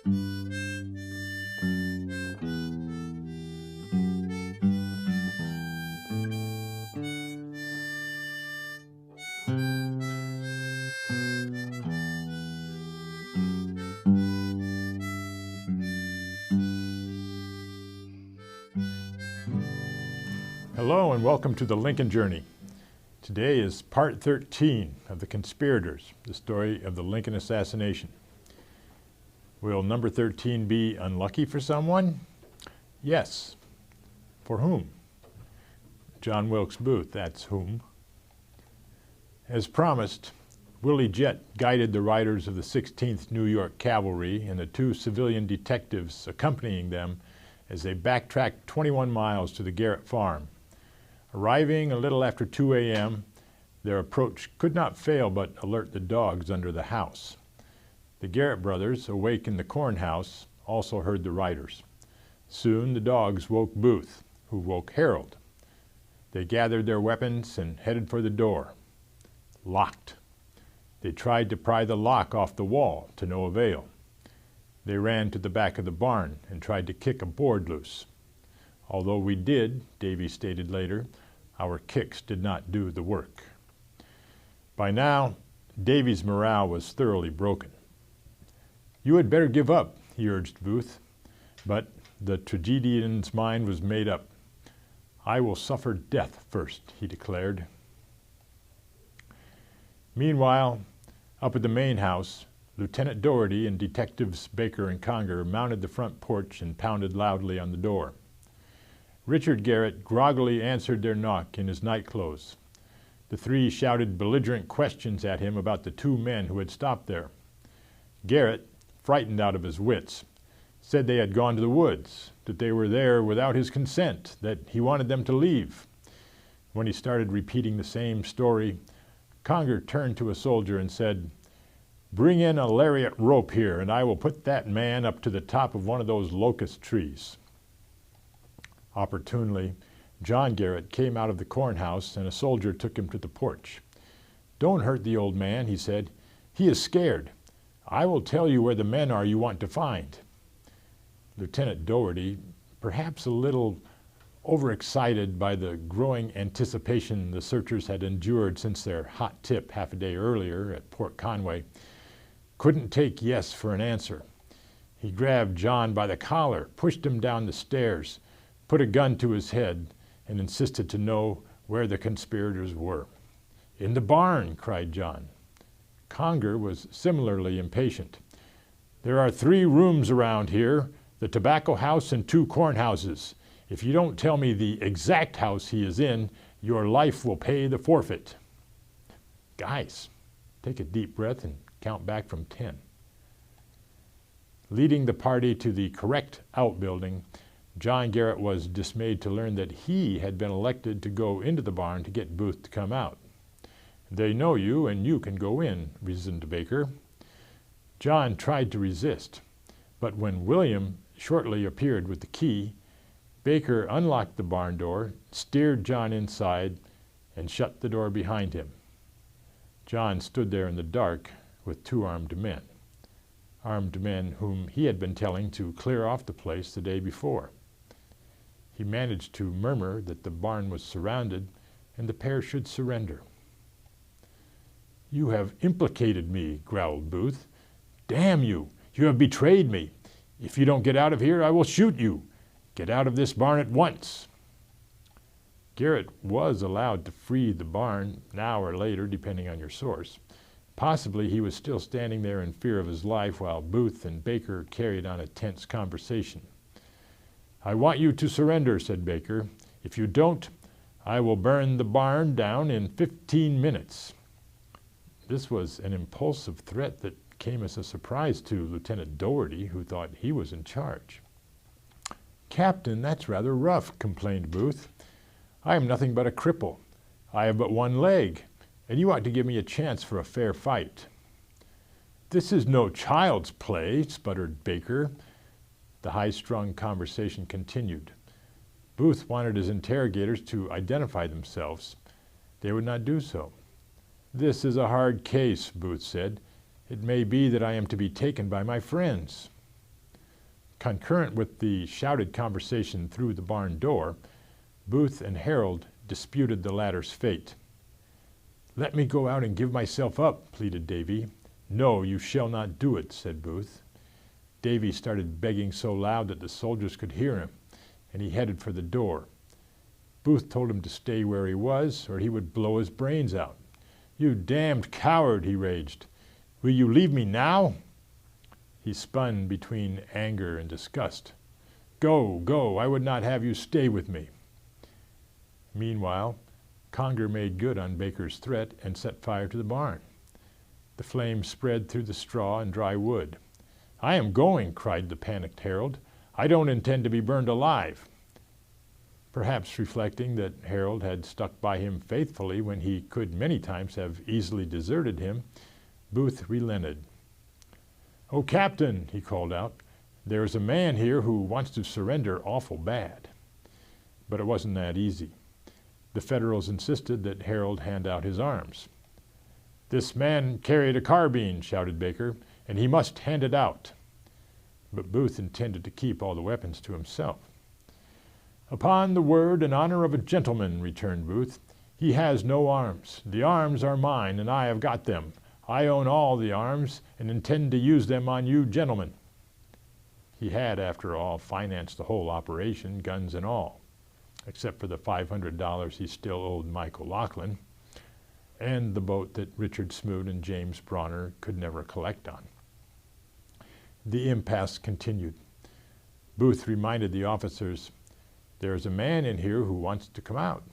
Hello and welcome to the Lincoln Journey. Today is part 13 of the Conspirators, the story of the Lincoln assassination. Will number 13 be unlucky for someone? Yes. For whom? John Wilkes Booth, that's whom. As promised, Willie Jett guided the riders of the 16th New York Cavalry and the two civilian detectives accompanying them as they backtracked 21 miles to the Garrett farm. Arriving a little after 2 a.m., their approach could not fail but alert the dogs under the house. The Garrett brothers, awake in the corn house, also heard the riders. Soon the dogs woke Booth, who woke Harold. They gathered their weapons and headed for the door. Locked. They tried to pry the lock off the wall, to no avail. They ran to the back of the barn and tried to kick a board loose. Although we did, Davy stated later, our kicks did not do the work. By now, Davy's morale was thoroughly broken. "You had better give up," he urged Booth, but the tragedian's mind was made up. "I will suffer death first," he declared. Meanwhile, up at the main house, Lieutenant Doherty and Detectives Baker and Conger mounted the front porch and pounded loudly on the door. Richard Garrett groggily answered their knock in his nightclothes. The three shouted belligerent questions at him about the two men who had stopped there. Garrett, frightened out of his wits, said they had gone to the woods, that they were there without his consent, that he wanted them to leave. When he started repeating the same story, Conger turned to a soldier and said, "Bring in a lariat rope here, and I will put that man up to the top of one of those locust trees." Opportunely, John Garrett came out of the cornhouse and a soldier took him to the porch. "Don't hurt the old man," he said. "He is scared. I will tell you where the men are you want to find." Lieutenant Doherty, perhaps a little overexcited by the growing anticipation the searchers had endured since their hot tip half a day earlier at Port Conway, couldn't take yes for an answer. He grabbed John by the collar, pushed him down the stairs, put a gun to his head, and insisted to know where the conspirators were. "In the barn," cried John. Conger was similarly impatient. "There are 3 rooms around here, the tobacco house and 2 corn houses. If you don't tell me the exact house he is in, your life will pay the forfeit." Guys, take a deep breath and count back from 10. Leading the party to the correct outbuilding, John Garrett was dismayed to learn that he had been elected to go into the barn to get Booth to come out. "They know you, and you can go in," reasoned Baker. John tried to resist, but when William shortly appeared with the key, Baker unlocked the barn door, steered John inside, and shut the door behind him. John stood there in the dark with 2 armed men whom he had been telling to clear off the place the day before. He managed to murmur that the barn was surrounded and the pair should surrender. "You have implicated me," growled Booth. "Damn you! You have betrayed me. If you don't get out of here, I will shoot you. Get out of this barn at once." Garrett was allowed to flee the barn now or later, depending on your source. Possibly he was still standing there in fear of his life while Booth and Baker carried on a tense conversation. "I want you to surrender," said Baker. "If you don't, I will burn the barn down in 15 minutes. This was an impulsive threat that came as a surprise to Lieutenant Doherty, who thought he was in charge. "Captain, that's rather rough," complained Booth. "I am nothing but a cripple. I have but 1 leg, and you ought to give me a chance for a fair fight." "This is no child's play," sputtered Baker. The high-strung conversation continued. Booth wanted his interrogators to identify themselves. They would not do so. "This is a hard case," Booth said. "It may be that I am to be taken by my friends." Concurrent with the shouted conversation through the barn door, Booth and Harold disputed the latter's fate. "Let me go out and give myself up," pleaded Davy. "No, you shall not do it," said Booth. Davy started begging so loud that the soldiers could hear him, and he headed for the door. Booth told him to stay where he was, or he would blow his brains out. "You damned coward," he raged. "Will you leave me now?" He spun between anger and disgust. "Go, go, I would not have you stay with me." Meanwhile, Conger made good on Baker's threat and set fire to the barn. The flames spread through the straw and dry wood. "I am going," cried the panicked Harold. "I don't intend to be burned alive." Perhaps reflecting that Harold had stuck by him faithfully when he could many times have easily deserted him, Booth relented. "Oh, Captain," he called out, "there is a man here who wants to surrender awful bad." But it wasn't that easy. The Federals insisted that Harold hand out his arms. "This man carried a carbine," shouted Baker, "and he must hand it out." But Booth intended to keep all the weapons to himself. "Upon the word and honor of a gentleman," returned Booth, "he has no arms. The arms are mine, and I have got them. I own all the arms, and intend to use them on you gentlemen." He had, after all, financed the whole operation, guns and all, except for the $500 he still owed Michael Lachlan, and the boat that Richard Smoot and James Bronner could never collect on. The impasse continued. Booth reminded the officers, "There is a man in here who wants to come out."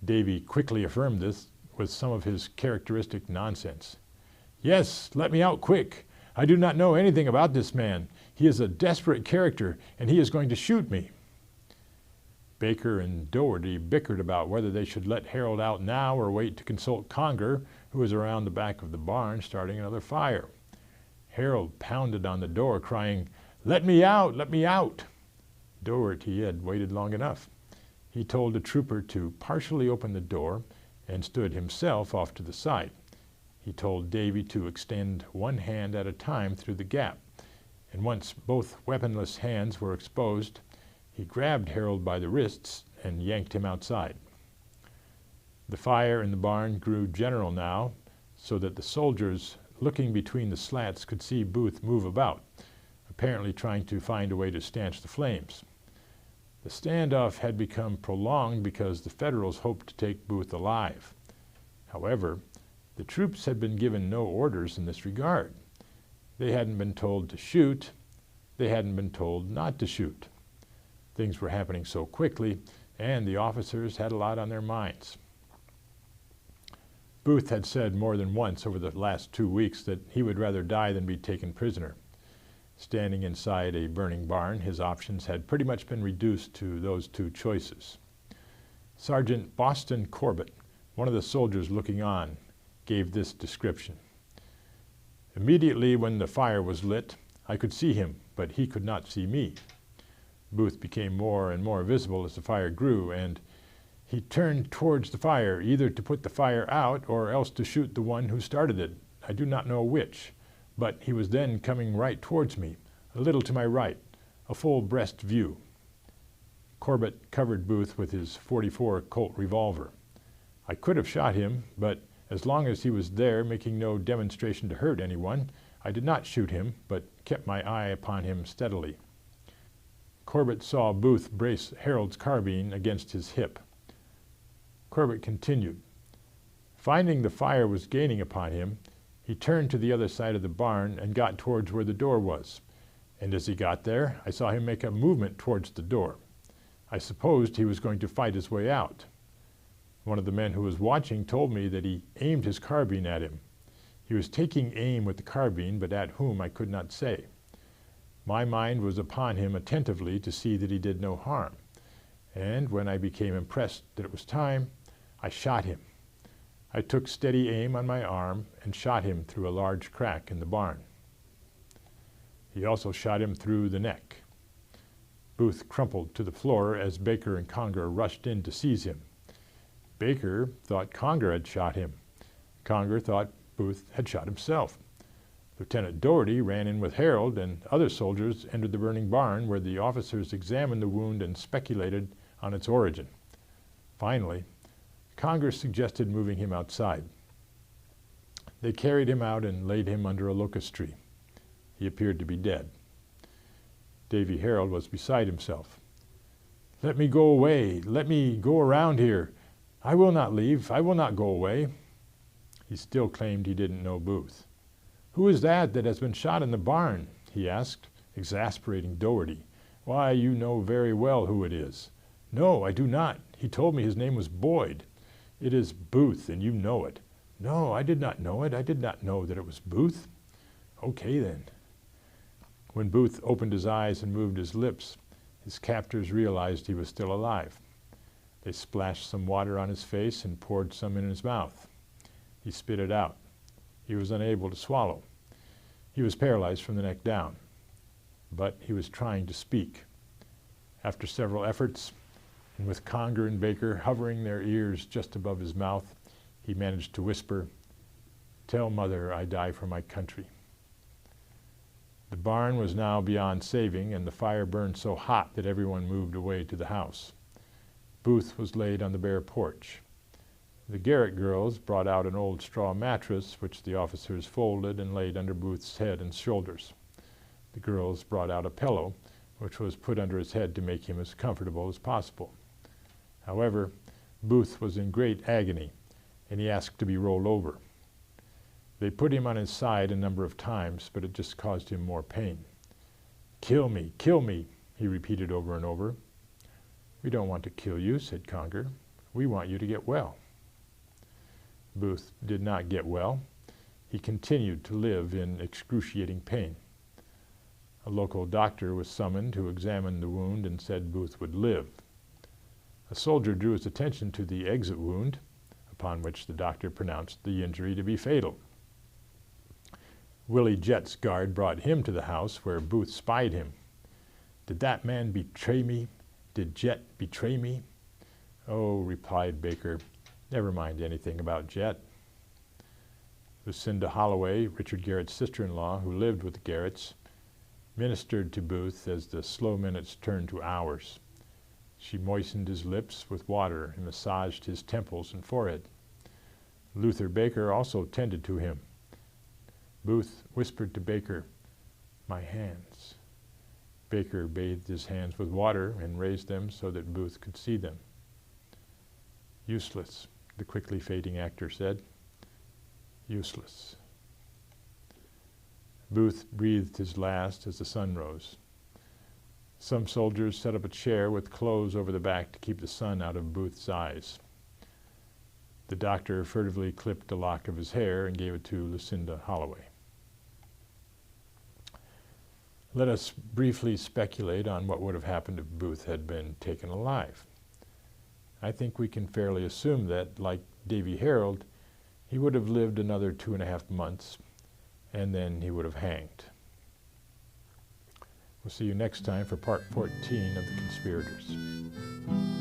Davy quickly affirmed this with some of his characteristic nonsense. "Yes, let me out quick. I do not know anything about this man. He is a desperate character, and he is going to shoot me." Baker and Dougherty bickered about whether they should let Harold out now or wait to consult Conger, who was around the back of the barn starting another fire. Harold pounded on the door, crying, "Let me out! Let me out!" Dougherty had waited long enough. He told a trooper to partially open the door and stood himself off to the side. He told Davy to extend one hand at a time through the gap, and once both weaponless hands were exposed, he grabbed Harold by the wrists and yanked him outside. The fire in the barn grew general now, so that the soldiers looking between the slats could see Booth move about, apparently trying to find a way to stanch the flames. The standoff had become prolonged because the Federals hoped to take Booth alive. However, the troops had been given no orders in this regard. They hadn't been told to shoot. They hadn't been told not to shoot. Things were happening so quickly, and the officers had a lot on their minds. Booth had said more than once over the last 2 weeks that he would rather die than be taken prisoner. Standing inside a burning barn, his options had pretty much been reduced to those two choices. Sergeant Boston Corbett, one of the soldiers looking on, gave this description. "Immediately when the fire was lit, I could see him, but he could not see me. Booth became more and more visible as the fire grew, and he turned towards the fire, either to put the fire out or else to shoot the one who started it. I do not know which, but he was then coming right towards me, a little to my right, a full breast view." Corbett covered Booth with his .44 Colt revolver. "I could have shot him, but as long as he was there making no demonstration to hurt anyone, I did not shoot him, but kept my eye upon him steadily." Corbett saw Booth brace Harold's carbine against his hip. Corbett continued. "Finding the fire was gaining upon him, he turned to the other side of the barn and got towards where the door was. And as he got there, I saw him make a movement towards the door. I supposed he was going to fight his way out. One of the men who was watching told me that he aimed his carbine at him. He was taking aim with the carbine, but at whom I could not say. My mind was upon him attentively to see that he did no harm, and when I became impressed that it was time, I shot him. I took steady aim on my arm and shot him through a large crack in the barn. He also shot him through the neck." Booth crumpled to the floor as Baker and Conger rushed in to seize him. Baker thought Conger had shot him. Conger thought Booth had shot himself. Lieutenant Doherty ran in with Harold, and other soldiers entered the burning barn, where the officers examined the wound and speculated on its origin. Finally, Congress suggested moving him outside. They carried him out and laid him under a locust tree. He appeared to be dead. Davy Harold was beside himself. "Let me go away. Let me go around here. I will not leave. I will not go away." He still claimed he didn't know Booth. "Who is that has been shot in the barn?" he asked, exasperating Doherty. "Why, you know very well who it is." "No, I do not. He told me his name was Boyd." "It is Booth, and you know it." "No, I did not know it. I did not know that it was Booth." "Okay, then." When Booth opened his eyes and moved his lips, his captors realized he was still alive. They splashed some water on his face and poured some in his mouth. He spit it out. He was unable to swallow. He was paralyzed from the neck down, but he was trying to speak. After several efforts, and with Conger and Baker hovering their ears just above his mouth, he managed to whisper, "Tell Mother I die for my country." The barn was now beyond saving, and the fire burned so hot that everyone moved away to the house. Booth was laid on the bare porch. The Garrett girls brought out an old straw mattress, which the officers folded and laid under Booth's head and shoulders. The girls brought out a pillow, which was put under his head to make him as comfortable as possible. However, Booth was in great agony, and he asked to be rolled over. They put him on his side a number of times, but it just caused him more pain. Kill me, he repeated over and over. "We don't want to kill you," said Conger. "We want you to get well." Booth did not get well. He continued to live in excruciating pain. A local doctor was summoned to examine the wound and said Booth would live. A soldier drew his attention to the exit wound, upon which the doctor pronounced the injury to be fatal. Willie Jett's guard brought him to the house, where Booth spied him. "Did that man betray me? Did Jett betray me?" "Oh," replied Baker, "never mind anything about Jett." Lucinda Holloway, Richard Garrett's sister-in-law, who lived with the Garretts, ministered to Booth as the slow minutes turned to hours. She moistened his lips with water and massaged his temples and forehead. Luther Baker also tended to him. Booth whispered to Baker, "My hands." Baker bathed his hands with water and raised them so that Booth could see them. "Useless," the quickly fading actor said. "Useless." Booth breathed his last as the sun rose. Some soldiers set up a chair with clothes over the back to keep the sun out of Booth's eyes. The doctor furtively clipped a lock of his hair and gave it to Lucinda Holloway. Let us briefly speculate on what would have happened if Booth had been taken alive. I think we can fairly assume that, like Davy Harold, he would have lived another 2.5 months, and then he would have hanged. We'll see you next time for part 14 of The Conspirators.